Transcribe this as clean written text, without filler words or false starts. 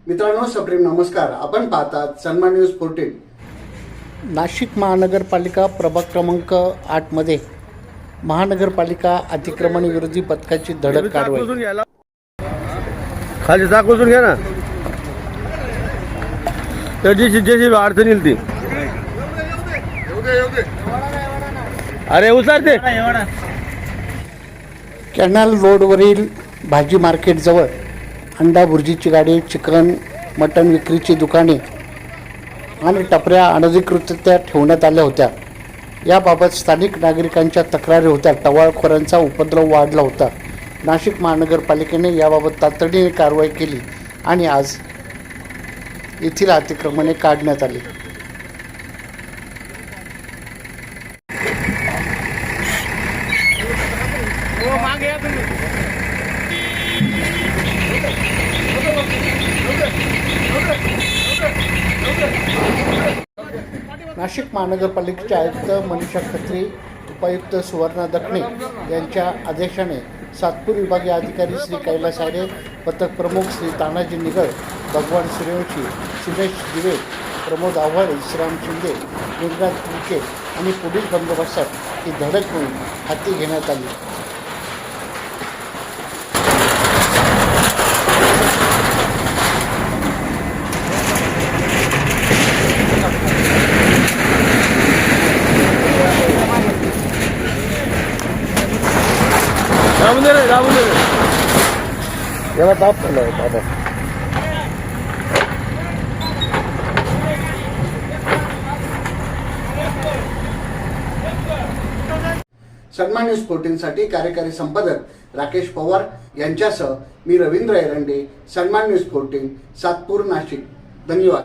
मित्रांनो, सप्रेम नमस्कार. आपण पाहतात सन्मान न्यूज 14. नाशिक महानगरपालिका प्रभाग क्रमांक 8 मध्ये महानगरपालिका अतिक्रमण विरोधी पथकाची धडक कारवाई. खाली चाकून घ्या ना. त्या दिवशी अडचण येईल ती. अरे उचलते. कॅनल रोडवरील भाजी मार्केट जवळ अंडा भुर्जीची गाडी, चिकन मटण विक्रीची दुकाने आणि टपऱ्या अनधिकृतरित्या ठेवण्यात आल्या होत्या. याबाबत स्थानिक नागरिकांच्या तक्रारी होत्या. टवाळखोरांचा उपद्रव वाढला होता. नाशिक महानगरपालिकेने याबाबत तातडीने कारवाई केली आणि आज येथील अतिक्रमणे काढण्यात आली. नाशिक महानगरपालिकेचे आयुक्त मनीषा खत्री, उपायुक्त सुवर्णा दखणे यांच्या आदेशाने सातपूर विभागीय अधिकारी श्री कैलास आरे, पथक प्रमुख श्री तानाजी निगळ, भगवान सूर्यवंशी, सुमेश दिवे, प्रमोद आव्हाड, श्रीराम शिंदे, गुजरात कुलके आणि पोलीस बंदोबस्तात ही धडक मोहीम हाती घेण्यात आली. राबून दे याला ताप झालाय बाबा. सन्मान न्यूज 14 साठी कार्यकारी संपादक राकेश पवार यांच्यासह मी रवींद्र एरंडे. सन्मान न्यूज 14, सातपूर, नाशिक. धन्यवाद.